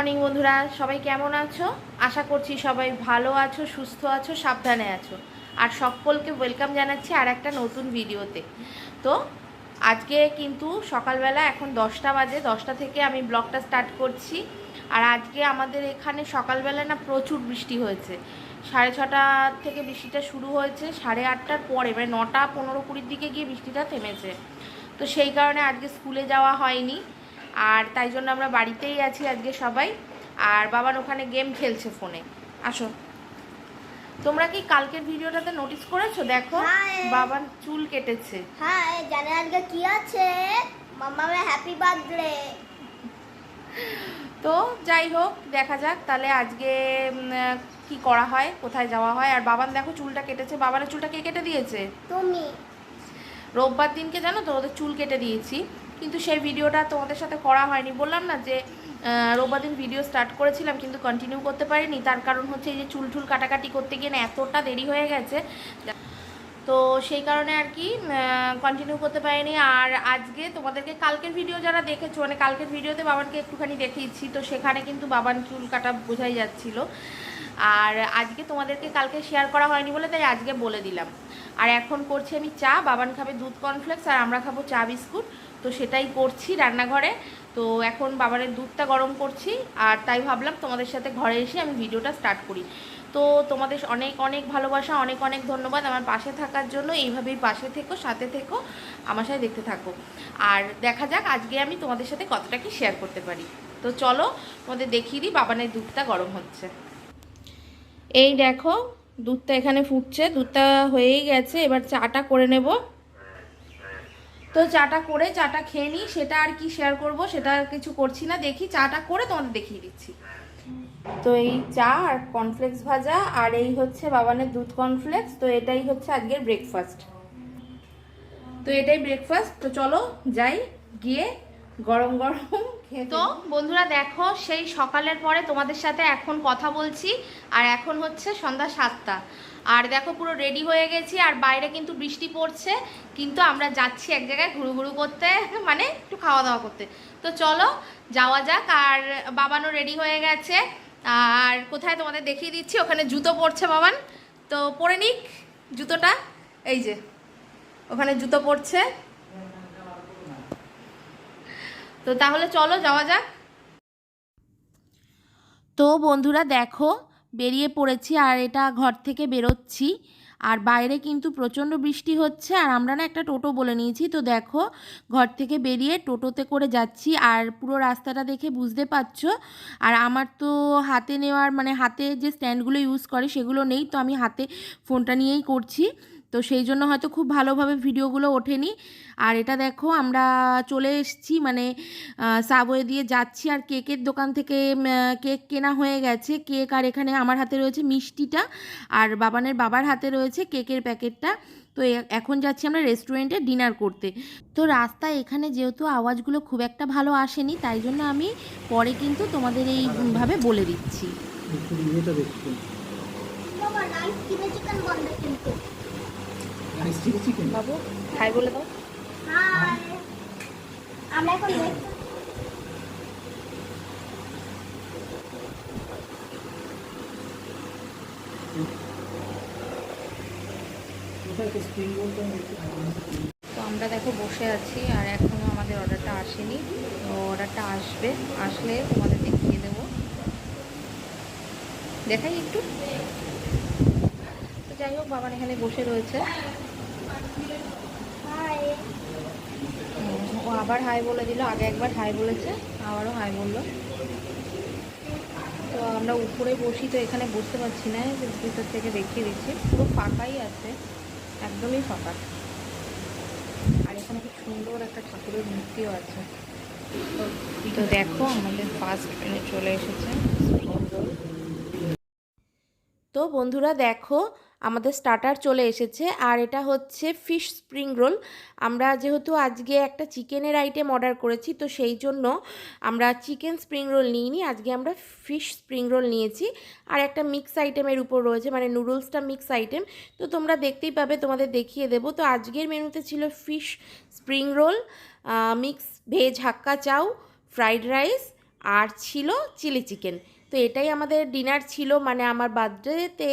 Morning বন্ধুরা, সবাই কেমন আছো? আশা করছি সবাই ভালো আছো, সুস্থ আছো, সাবধানে আছো। আর সকলকে ওয়েলকাম জানাচ্ছি আর একটা নতুন ভিডিওতে। তো আজকে কিন্তু সকালবেলা এখন 10টা বাজে, 10টা থেকে আমি ব্লগটা স্টার্ট করছি। আর আজকে আমাদের এখানে সকালবেলা না প্রচুর বৃষ্টি হয়েছে। 6:30 থেকে বৃষ্টিটা শুরু হয়েছে, 8:30টার পরে মানে 9টা 15-20 দিকে গিয়ে বৃষ্টিটা থেমেছে। তো সেই কারণে আজকে স্কুলে যাওয়া হয়নি, আর তাই জন্য আমরা বাড়িতেই আছি আজকে সবাই। আর বাবান ওখানে গেম খেলছে ফোনে। আসো, তোমরা কি কালকের ভিডিওটাতে নোটিস করেছো? দেখো বাবান চুল কেটেছে। হ্যাঁ, জানে আজকে কি আছে? মাম্মামে হ্যাপি বার্থডে। তো যাই হোক, দেখা যাক তাহলে আজকে কি করা হয়, কোথায় যাওয়া হয়। আর বাবান দেখো চুলটা কেটেছে। বাবানের চুলটা কে কেটে দিয়েছে? তুমি। রোববার দিনকে জানো তো ওদের চুল কেটে দিয়েছি, কিন্তু সেই ভিডিওটা তোমাদের সাথে করা হয়নি। বললাম না যে রোববার দিন ভিডিও স্টার্ট করেছিলাম কিন্তু কন্টিনিউ করতে পারিনি। তার কারণ হচ্ছে এই যে চুল টুল কাটাকাটি করতে গিয়ে না এতটা দেরি হয়ে গেছে, তো সেই কারণে আর কি কন্টিনিউ করতে পারিনি। আর আজকে তোমাদেরকে কালকের ভিডিও যারা দেখেছো, মানে কালকের ভিডিওতে বাবানকে একটুখানি দেখিয়েছি, তো সেখানে কিন্তু বাবান চুল কাটা বোঝাই যাচ্ছিলো। আর আজকে তোমাদেরকে কালকে শেয়ার করা হয়নি বলে তাই আজকে বলে দিলাম। আর এখন করছি আমি চা, বাবান খাবে দুধ কর্নফ্লেক্স আর আমরা খাবো চা বিস্কুট। তো সেটাই করছি রান্নাঘরে। তো এখন বাবানের দুধটা গরম করছি, আর তাই ভাবলাম তোমাদের সাথে ঘরে এসে আমি ভিডিওটা স্টার্ট করি। তো তোমাদের অনেক অনেক ভালোবাসা, অনেক অনেক ধন্যবাদ আমার পাশে থাকার জন্য। এইভাবেই পাশে থেকো, সাথে থেকো, আমার সাথে দেখতে থাকো। আর দেখা যাক আজকে আমি তোমাদের সাথে কতটা কি শেয়ার করতে পারি। তো চলো তোমাদের দেখিয়ে দিই বাবানের দুধটা গরম হচ্ছে। এই দেখো দুধটা এখানে ফুটছে, দুধটা হয়েই গেছে। এবার চাটা করে নেব। তো চাটা করে চাটা খেয়ে নিই, সেটা আর কি শেয়ার করব, সেটা আর কিছু করছি না। দেখি চাটা করে তোমাদের দেখিয়ে দিচ্ছি। তো এই চা আর কর্নফ্লেক্স ভাজা, আর এই হচ্ছে বাবানের দুধ কর্নফ্লেক্স। তো এটাই হচ্ছে আজকের ব্রেকফাস্ট। তো এটাই ব্রেকফাস্ট। তো চলো যাই, গিয়ে গরম গরম খেয়ে। তো বন্ধুরা দেখো, সেই সকালের পরে তোমাদের সাথে এখন কথা বলছি, আর এখন হচ্ছে সন্ধ্যা 7টা। আর দেখো পুরো রেডি হয়ে গেছি, আর বাইরে কিন্তু বৃষ্টি পড়ছে, কিন্তু আমরা যাচ্ছি এক জায়গায় ঘুরু করতে, মানে একটু খাওয়া দাওয়া করতে। তো চলো যাওয়া যাক। আর বাবানও রেডি হয়ে গেছে, আর কোথায় তোমাদের দেখিয়ে দিচ্ছি। ওখানে জুতো পরছে বাবান, তো পরে নিক জুতোটা। এই যে ওখানে জুতো পরছে। তো তাহলে চলো যাওয়া যাক। তো বন্ধুরা দেখো বেরিয়ে পড়েছি, আর এটা ঘর থেকে বেরোচ্ছি। আর বাইরে কিন্তু প্রচণ্ড বৃষ্টি হচ্ছে, আর আমরা না একটা টোটো বলে নিয়েছি। তো দেখো ঘর থেকে বেরিয়ে টোটোতে করে যাচ্ছি, আর পুরো রাস্তাটা দেখে বুঝতে পারছো। আর আমার তো হাতে নেওয়ার মানে হাতে যে স্ট্যান্ডগুলো ইউজ করে সেগুলো নেই, তো আমি হাতে ফোনটা নিয়েই করছি। তো সেই জন্য হয়তো খুব ভালোভাবে ভিডিওগুলো ওঠেনি। আর এটা দেখো আমরা চলে এসেছি, মানে সাবওয়ে দিয়ে যাচ্ছি। আর কেকের দোকান থেকে কেক কেনা হয়ে গেছে, কেক। আর এখানে আমার হাতে রয়েছে মিষ্টিটা, আর বাবানের বাবার হাতে রয়েছে কেকের প্যাকেটটা। তো এখন যাচ্ছি আমরা রেস্টুরেন্টে ডিনার করতে। তো রাস্তায় এখানে যেহেতু আওয়াজগুলো খুব একটা ভালো আসেনি, তাই জন্য আমি পরে কিন্তু তোমাদের এইভাবে বলে দিচ্ছি। বাবু হাই বলে দাও। আমরা এখন তো আমরা দেখো বসে আছি, আর এখনও আমাদের অর্ডারটা আসেনি। তো অর্ডারটা আসবে, আসলে তোমাদের দেখিয়ে দেবো। দেখাই একটু। তো যাই হোক বাবান এখানে বসে রয়েছে। ও আবার হাই বলে দিল, আগে একবার হাই বলেছে, আবারও হাই বললো। তো আমরা উপরে বসি, তো এখানে বসতে পারছি না, ভিতর থেকে দেখিয়ে দিচ্ছি। পুরো ফাঁকাই আছে, একদমই ফাঁকা। আর এখানে খুব সুন্দর একটা ঠাকুরের মূর্তিও আছে। তো দেখো আমাদের ফার্স্ট মেনু চলে এসেছে, স্প্রিং রোল। তো বন্ধুরা দেখো আমাদের স্টার্টার চলে এসেছে, আর এটা হচ্ছে ফিশ স্প্রিং রোল। আমরা যেহেতু আজকে একটা চিকেনের আইটেম অর্ডার করেছি, তো সেই জন্য আমরা চিকেন স্প্রিং রোল নিইনি, আজকে আমরা ফিশ স্প্রিং রোল নিয়েছি। আর একটা মিক্স আইটেমের উপর রয়েছে, মানে নুডলসটা মিক্স আইটেম। তো তোমরা দেখতেই পাবে, তোমাদের দেখিয়ে দেবো। তো আজকের মেনুতে ছিল fish spring roll, mix veg hakka chow, fried rice, আর ছিল চিলি চিকেন। তো এটাই আমাদের ডিনার ছিল, মানে আমার বার্থডেতে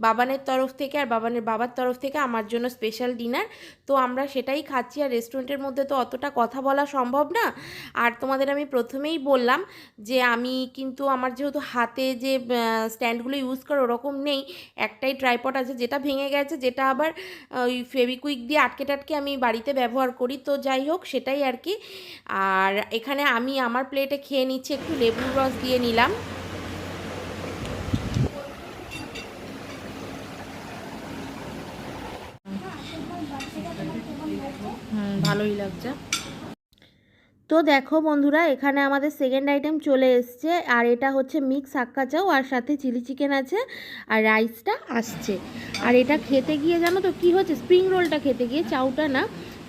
বাবানের তরফ থেকে আর বাবানের বাবার তরফ থেকে আমার জন্য স্পেশাল ডিনার। তো আমরা সেটাই খাচ্ছি। আর রেস্টুরেন্টের মধ্যে তো অতটা কথা বলা সম্ভব না। আর তোমাদের আমি প্রথমেই বললাম যে আমি কিন্তু আমার যেহেতু হাতে যে স্ট্যান্ডগুলো ইউজ করে ওরকম নেই, একটাই ট্রাইপড আছে যেটা ভেঙে গেছে, যেটা আবার ওই ফেভিকুইক দিয়ে আটকে টাটকে আমি বাড়িতে ব্যবহার করি। তো যাই হোক সেটাই আর কি। আর এখানে আমি আমার প্লেটে খেয়ে নিচ্ছি, একটু লেবুর রস দিয়ে নিলাম। ভালোই লাগছে। তো দেখো বন্ধুরা, এখানে আমাদের সেকেন্ড আইটেম চলে এসছে। আর এটা হচ্ছে মিক্স হাক্কা চাও, আর সাথে চিলি চিকেন আছে, আর রাইসটা আসছে। আর এটা খেতে গিয়ে জানো তো কী হচ্ছে, স্প্রিং রোলটা খেতে গিয়ে, চাউটা না,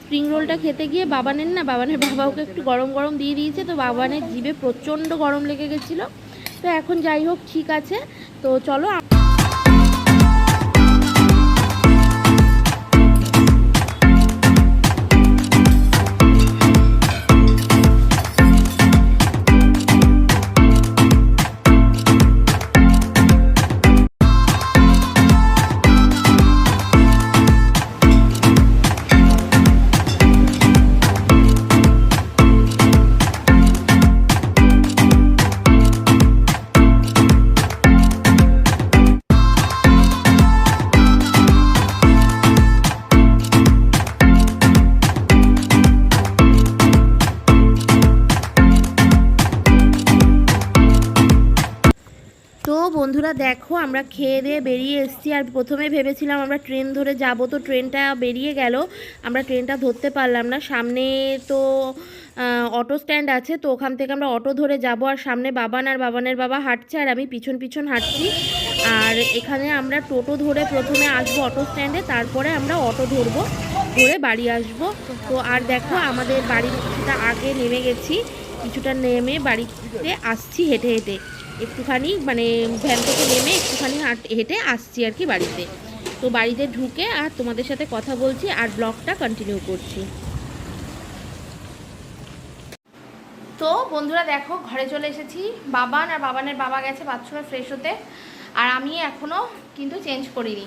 স্প্রিং রোলটা খেতে গিয়ে বাবানের বাবা ওকে একটু গরম গরম দিয়ে দিয়েছে। তো বাবানের জিভে প্রচণ্ড গরম লেগে গেছিলো। তো এখন যাই হোক ঠিক আছে। তো চলো। তো বন্ধুরা দেখো, আমরা খেয়ে দিয়ে বেরিয়ে এসেছি। আর প্রথমে ভেবেছিলাম আমরা ট্রেন ধরে যাব, তো ট্রেনটা বেরিয়ে গেল, আমরা ট্রেনটা ধরতে পারলাম না। সামনে তো অটো স্ট্যান্ড আছে, তো ওখান থেকে আমরা অটো ধরে যাব। আর সামনে বাবানের বাবা হাঁটছে, আর আমি পিছন পিছন হাঁটছি। আর এখানে আমরা টোটো ধরে প্রথমে আসবো অটো স্ট্যান্ডে, তারপরে আমরা অটো ধরবো, ধরে বাড়ি আসব। তো আর দেখো আমাদের বাড়ির কিছুটা আগে নেমে গেছি, কিছুটা নেমে বাড়িতে আসছি হেঁটে হেঁটে, একটুখানি মানে ভ্যান থেকে নেমে একটুখানি হেঁটে আসছি আর কি বাড়িতে। তো বাড়িতে ঢুকে আর তোমাদের সাথে কথা বলছি আর ব্লগটা কন্টিনিউ করছি। তো বন্ধুরা দেখো, ঘরে চলে এসেছি। বাবানের বাবা গেছে বাথরুমে ফ্রেশ হতে, আর আমি এখনও কিন্তু চেঞ্জ করিনি।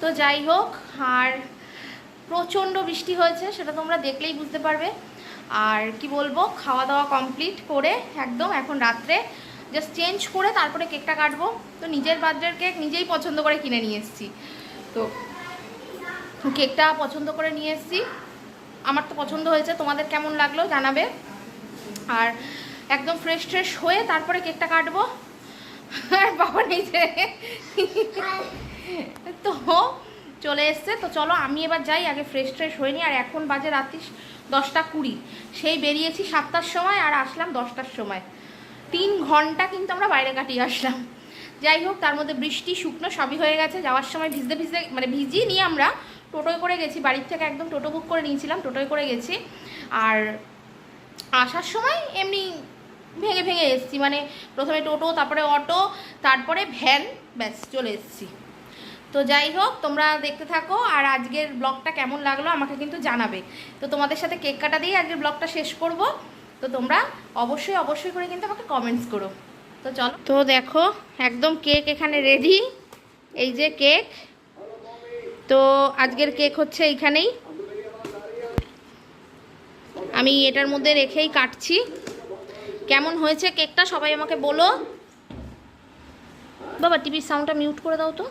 তো যাই হোক, আর প্রচণ্ড বৃষ্টি হয়েছে, সেটা তোমরা দেখলেই বুঝতে পারবে। আর কি বলবো, খাওয়া দাওয়া কমপ্লিট করে একদম এখন রাত্রে জাস্ট চেঞ্জ করে তারপরে কেকটা কাটবো। তো নিজের বার্থডের কেক নিজেই পছন্দ করে কিনে নিয়ে এসেছি। তো কেকটা পছন্দ করে নিয়ে এসেছি, আমার তো পছন্দ হয়েছে, তোমাদের কেমন লাগলো জানাবে। আর একদম ফ্রেশ হয়ে তারপরে কেকটা কাটবো। আর বাবা নিজে তো চলে এসছে। তো চলো আমি এবার যাই, আগে ফ্রেশ হয়ে নিই। আর এখন বাজে রাত্রি 10:20, সেই বেরিয়েছি 7টার সময় আর আসলাম 10টার সময়। 3 ঘন্টা কিন্তু আমরা বাইরে কাটিয়ে আসলাম। যাই হোক, তার মধ্যে বৃষ্টি শুকনো সবই হয়ে গেছে। যাওয়ার সময় ভিজতে মানে ভিজিয়ে নিয়ে আমরা টোটোয় করে গেছি, বাড়ির থেকে একদম টোটো বুক করে নিয়েছিলাম, টোটোয় করে গেছি। আর আসার সময় এমনি ভেঙে ভেঙে এসেছি, মানে প্রথমে টোটো, তারপরে অটো, তারপরে ভ্যান, ব্যাস চলে এসেছি। তো যাই হোক, তোমরা দেখতে থাকো। আর আজকের ব্লগটা কেমন লাগলো আমাকে কিন্তু জানাবে। তো তোমাদের সাথে কেক কাটা দিয়ে আজকের ব্লগটা শেষ করব। তো তোমরা অবশ্যই করে কিন্তু আমাকে কমেন্টস করো। তো চলো। তো দেখো একদম কেক এখানে রেডি, এই যে কেক। তো আজকের কেক হচ্ছে এইখানেই, আমি এটার মধ্যে রেখেই কাটছি। কেমন হয়েছে কেকটা সবাই আমাকে বলো। বাবা টিভির সাউন্ডটা মিউট করে দাও তো।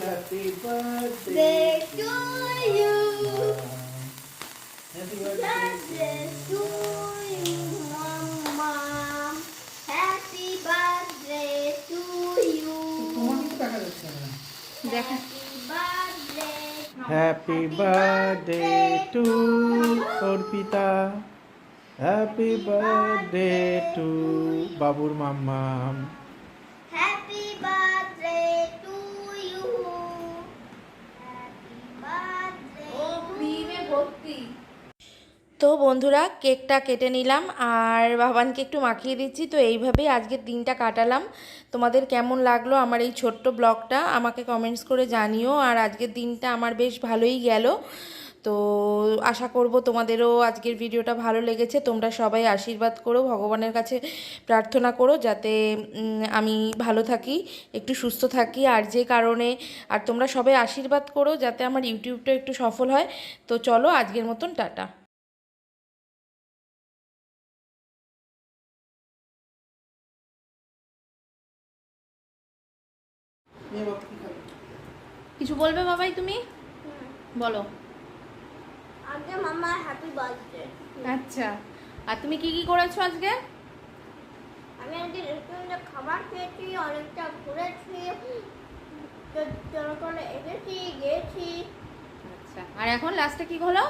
Happy birthday to you. Happy birthday to you, Mama. Happy birthday to you. Happy birthday to Arpita. Happy birthday to বাবুর মাম্মাম। Happy birthday to you. Happy birthday ও ক্রিমে ভর্তি। তো বন্ধুরা কেকটা কেটে নিলাম আর বাবানকে একটু মাখিয়ে দিচ্ছি। তো এইভাবেই আজকের দিনটা কাটালাম। তোমাদের কেমন লাগলো আমার এই ছোট্ট ব্লগটা আমাকে কমেন্টস করে জানিও। আর আজকের দিনটা আমার বেশ ভালোই গেল। তো আশা করব তোমাদেরও আজকের ভিডিওটা ভালো লেগেছে। তোমরা সবাই আশীর্বাদ করো, ভগবানের কাছে প্রার্থনা করো যাতে আমি ভালো থাকি, একটু সুস্থ থাকি। আর যে কারণে আর তোমরা সবাই আশীর্বাদ করো যাতে আমার ইউটিউবটা একটু সফল হয়। তো চলো আজকের মতন টাটা। কিছু বলবে বাবাই তুমি? বলো। আজকে মামা হ্যাপি বার্থডে। আচ্ছা, আর তুমি কি কি করেছো আজকে? আমি আজকে রেস্টুরেন্টে খাবার খেয়েছি, অনেকটা ঘুরেছি, জনগণে এসেছি, গেছি। আচ্ছা, আর এখন লাস্টে কি হলো?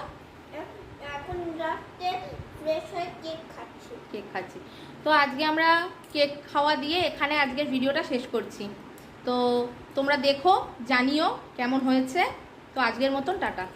এখন রাতে ফ্রেশ হয়ে কেক খাচ্ছি। কেক খাচ্ছি। তো আজকে আমরা কেক খাওয়া দিয়ে এখানে আজকের ভিডিওটা শেষ করছি। তো তোমরা দেখো, জানিও কেমন হয়েছে। তো আজকের মতন টাটা।